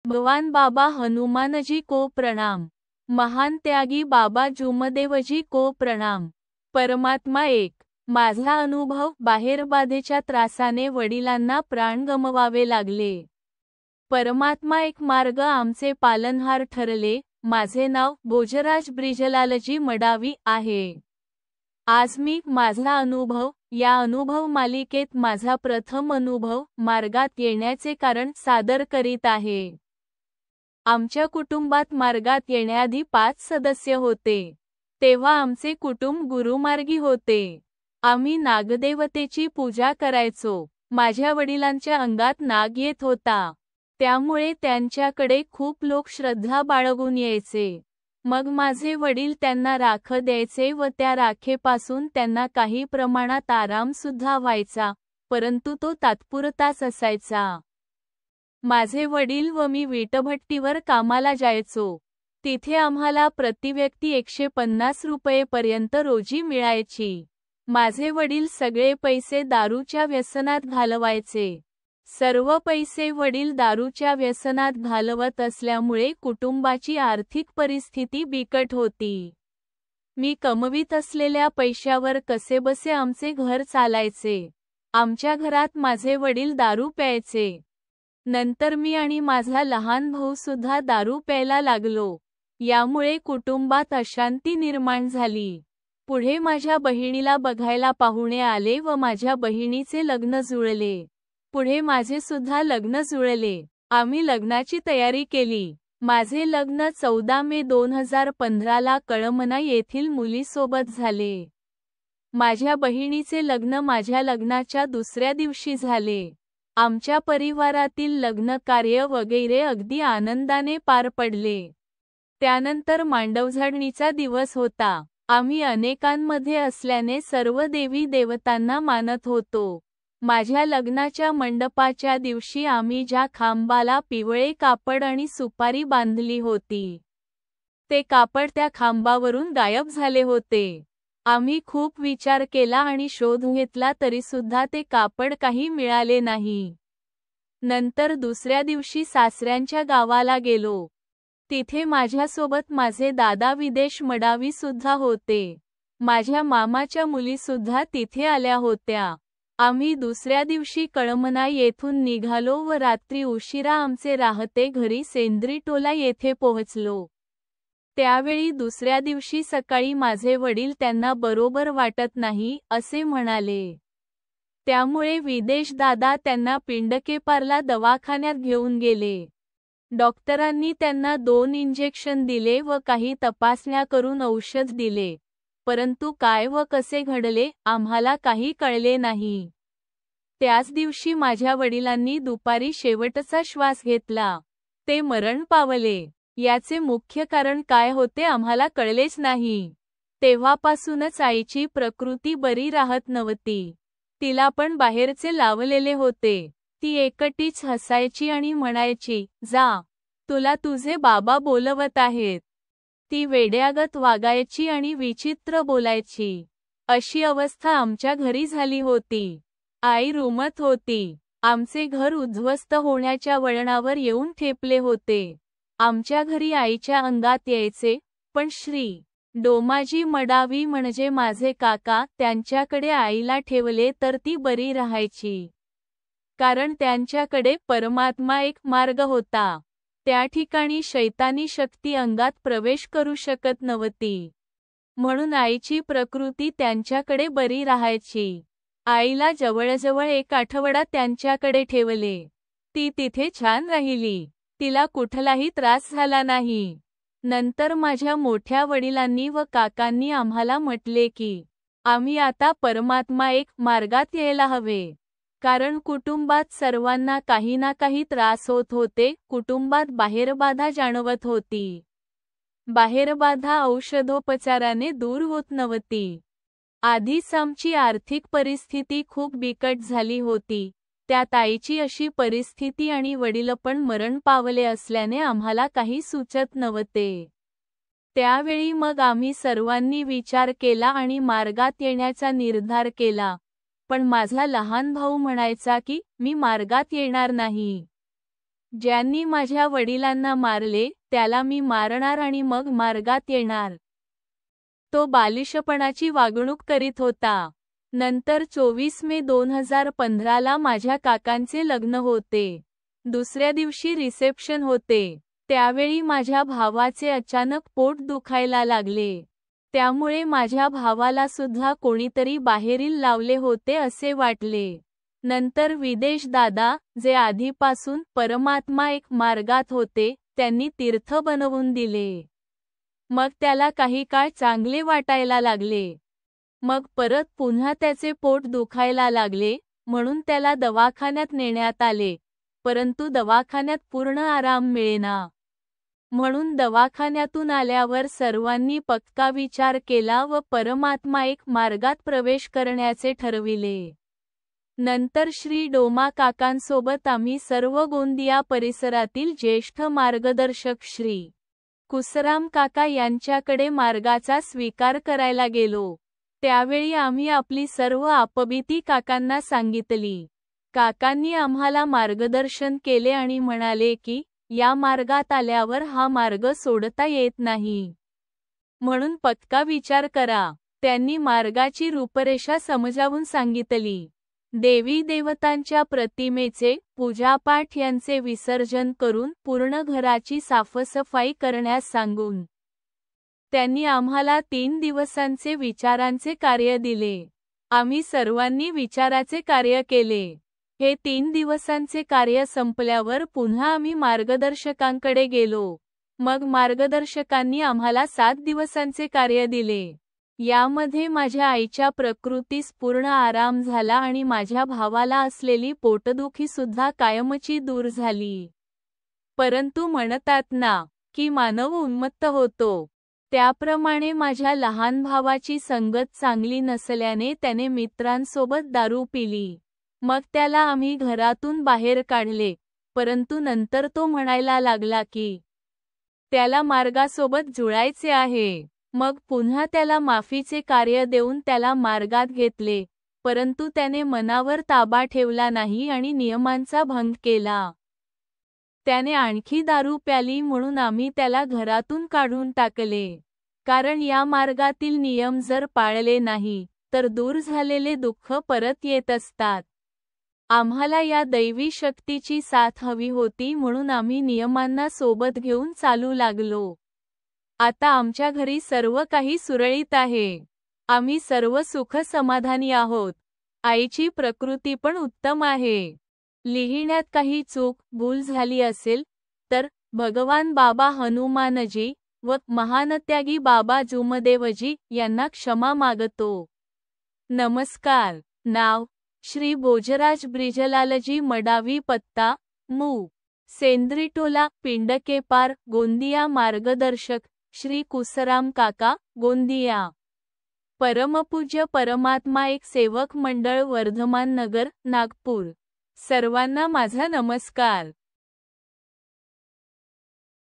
भगवान बाबा हनुमानजी को प्रणाम। महान त्यागी बाबा जुमदेवजी को प्रणाम। परमात्मा एक। माझा अनुभव, बाहेरबाधेच्या त्रासाने वडिलांना प्राण गमवावे लागले। परमात्मा एक मार्ग आमचे पालनहार ठरले। माझे नाव भोजराज ब्रिजलालजी मडावी आहे। आज मी माझा अनुभव या अनुभव मालिकेत माझा प्रथम अनुभव मार्गात येण्याचे कारण सादर करीत आहे। आमच्या कुटुंबात मार्गात येण्याआधी 5 सदस्य होते। तेव्हा आमचे कुटुंब गुरुमार्गी होते। आम्ही नागदेवतेची पूजा करायचो। माझ्या वडिलांच्या अंगात नाग येत होता, त्यामुळे त्यांच्याकडे खूप लोक श्रद्धा बाळगून यायचे। मग माझे वडील त्यांना राख द्यायचे व त्या राखेपासून त्यांना काही प्रमाणात आराम सुद्धा व्हायचा, परंतु तो तात्पुरताच असायचा। माझे वडील व मी वीटभट्टीवर कामाला जायचो। तिथे आम्हाला प्रतिव्यक्ती 150 रुपये पर्यंत रोजी मिळायची। माझे वडील सगळे पैसे दारूच्या व्यसनात घालवायचे। सर्व पैसे वडील दारूच्या व्यसनात घालवत असल्यामुळे कुटुंबाची आर्थिक परिस्थिती बिकट होती। मी कमवीत असलेल्या पैशावर कसेबसे आमचे घर चालायचे। आमच्या घरात माझे वडील दारू प्यायचे। नंतर मी आणि माझा लहान भाऊ सुद्धा दारू प्यायला लागलो। यामुळे कुटुंबात अशांती निर्माण झाली। पुढे माझ्या बहिणीला बघायला पाहुणे आले व माझ्या बहिणीचे लग्न जुळले। पुढे माझे सुद्धा लग्न जुळले। आम्ही लग्नाची तयारी केली। माझे लग्न 14 मे 2015 ला कळमना येथील मुलीसोबत झाले। माझ्या बहिणीचे लग्न माझ्या लग्नाच्या दुसऱ्या दिवशी झाले। आमच्या परिवारातील लग्न कार्य वगैरे अगदी आनंदाने पार पडले। त्यानंतर मांडवझाडणीचा दिवस होता। आम्ही अनेकांमध्ये असल्याने सर्व देवी देवतांना मानत होतो। माझ्या लग्नाच्या मंडपाच्या दिवशी आम्ही ज्या खांबाला पिवळे कापड आणि सुपारी बांधली होती, ते कापड त्या खांबावरून गायब झाले होते। आम्ही खूप विचार केला आणि शोध घेतला तरीसुद्धा ते कापड काही मिळाले नाही। नंतर दुसऱ्या दिवशी सासऱ्यांच्या गावाला गेलो। तिथे माझ्यासोबत माझे दादा विदेश मडावी सुद्धा होते। माझ्या मामाच्या मुली सुद्धा तिथे आल्या होत्या। आम्ही दुसऱ्या दिवशी कळमना येथून निघालो व रात्री उशिरा आमचे राहते घरी सेंद्रीटोला येथे पोहोचलो। त्यावेळी दुसऱ्या दिवशी सकाळी माझे वडील त्यांना बरोबर वाटत नाही असे म्हणाले। त्यामुळे विदेश दादा त्यांना पिंडकेपारला दवाखान्यात घेऊन गेले। डॉक्टरांनी त्यांना 2 इंजेक्शन दिले व काही तपासण्या करून औषध दिले, परंतु काय व कसे घडले आम्हाला काही कळले नाही। त्याच दिवशी माझ्या वडिलांनी दुपारी शेवटचा श्वास घेतला। ते मरण पावले। याचे मुख्य कारण काय होते आम्हाला कळलेच नाही। तेव्हापासूनच आईची प्रकृती बरी राहत नव्हती। तिला पण बाहेरचे लावलेले होते। ती एकटीच हसायची आणि म्हणायची, जा, तुला तुझे बाबा बोलवत आहेत। ती वेड्यागत वागायची आणि विचित्र बोलायची। अशी अवस्था आमच्या घरी झाली होती। आई रुमत होती। आमचे घर उद्ध्वस्त होण्याच्या वळणावर येऊन ठेपले होते। आमच्या घरी आईच्या अंगात यायचे, पण श्री डोमाजी मडावी म्हणजे माझे काका, त्यांच्याकडे आईला ठेवले तर ती बरी राहायची। कारण त्यांच्याकडे परमात्मा एक मार्ग होता। त्या ठिकाणी शैतानी शक्ती अंगात प्रवेश करू शकत नव्हती। म्हणून आईची प्रकृती त्यांच्याकडे बरी राहायची। आईला जवळजवळ 1 आठवडा त्यांच्याकडे ठेवले। ती तिथे छान राहिली। तिला कुठलाही त्रास झाला नाही। नंतर माझ्या मोठ्या वडिलांनी व काकांनी आम्हाला म्हटले की आम्ही आता परमात्मा एक मार्गात यायला हवे। कारण कुटुंबात सर्वांना काही ना काही त्रास होत होते। कुटुंबात बाहेरबाधा जाणवत होती। बाहेरबाधा औषधोपचाराने दूर होत नव्हती। आधीच आमची आर्थिक परिस्थिती खूप बिकट झाली होती। त्यात आईची अशी परिस्थिती आणि वडील पण मरण पावले असल्याने आम्हाला काही सुचत नव्हते। त्यावेळी मग आम्ही सर्वांनी विचार केला आणि मार्गात येण्याचा निर्धार केला। पण माझा लहान भाऊ म्हणायचा की मी मार्गात येणार नाही। ज्यांनी माझ्या वडिलांना मारले त्याला मी मारणार आणि मग मार्गात येणार. तो बालिशपणाची वागणूक करीत होता. नंतर 24 मे 2015ला माझ्या काकांचे लग्न होते. दुसऱ्या दिवशी रिसेप्शन होते. त्यावेळी माझ्या भावाचे अचानक पोट दुखायला लागले. त्यामुळे माझ्या भावाला सुद्धा कोणीतरी बाहेरील लावले होते असे वाटले. नंतर विदेश दादा, जे आधीपासून परमात्मा एक मार्गात होते, त्यांनी तीर्थ बनवून दिले. मग त्याला काही काळ चांगले वाटायला लागले. मग परत पुन्हा त्याचे पोट दुखायला लागले, म्हणून त्याला दवाखान्यात नेण्यात आले. परंतु दवाखान्यात पूर्ण आराम मिळेना. म्हणून दवाखान्यातून आल्यावर सर्वांनी पक्का विचार केला व परमात्मा एक मार्गात प्रवेश करण्याचे ठरविले. नंतर श्री डोमा काकांसोबत आम्ही सर्व गोंदिया परिसरातील ज्येष्ठ मार्गदर्शक श्री कुसराम काका यांच्याकडे मार्गाचा स्वीकार करायला गेलो. त्यावेळी आम्ही आपली सर्व आपबीती काकांना सांगितली. काकांनी आम्हाला मार्गदर्शन केले आणि म्हणाले की या मार्गात आल्यावर हा मार्ग सोडता येत नाही. म्हणून पक्का विचार करा. त्यांनी मार्गाची रूपरेषा समजावून सांगितली. देवी देवतांच्या प्रतिमेचे पूजापाठ यांचे विसर्जन करून पूर्ण घराची साफसफाई करण्यास सांगून त्यांनी आम्हाला 3 दिवसांचे विचारांचे कार्य दिले. आम्ही सर्वांनी विचाराचे कार्य केले. हे 3 दिवसांचे कार्य संपल्यावर पुन्हा आम्ही मार्गदर्शकांकडे गेलो. मग मार्गदर्शकांनी आम्हाला 7 दिवसांचे कार्य दिले. यामध्ये माझ्या आईच्या प्रकृतीस पूर्ण आराम झाला आणि माझ्या भावाला असलेली पोटदुखी सुद्धा कायमची दूर झाली. परंतु म्हणतात ना की मानव उन्मत्त होतो, त्याप्रमाणे माझ्या लहान भावाची संगत चांगली नसल्याने त्याने मित्रांसोबत दारू पिली. मग त्याला आम्ही घरातून बाहेर काढले. परंतु नंतर तो म्हणायला लागला की त्याला मार्गासोबत जुळायचे आहे. मग पुन्हा त्याला माफीचे कार्य देऊन त्याला मार्गात घेतले. परंतु त्याने मनावर ताबा ठेवला नाही आणि नियमांचा भंग केला. त्याने आणखी दारू प्याली म्हणून आम्ही त्याला घरातून काढून टाकले. कारण या मार्गातील नियम जर पाळले नाही तर दूर झालेले दुःख परत येत असतात. आम्हाला या दैवी शक्तीची साथ हवी होती म्हणून आम्ही नियमांना सोबत घेऊन चालू लागलो. आता आमच्या घरी सर्व काही सुरळीत आहे. आम्ही सर्व सुख समाधानी आहोत. आईची प्रकृती पण उत्तम आहे. लिहिण्यात काही चूक भूल झाली असेल तर भगवान बाबा हनुमानजी व महानत्यागी बाबा जुमदेवजी यांना क्षमा मागतो. नमस्कार. नाव श्री भोजराज ब्रिजलालजी मडावी. पत्ता मू. सेंद्रिटोला, पिंडकेपार, गोंदिया. मार्गदर्शक श्री कुसराम काका, गोंदिया. परमपूज्य परमात्मा एक सेवक मंडळ, वर्धमान नगर, नागपूर. सर्वांना माझा नमस्कार.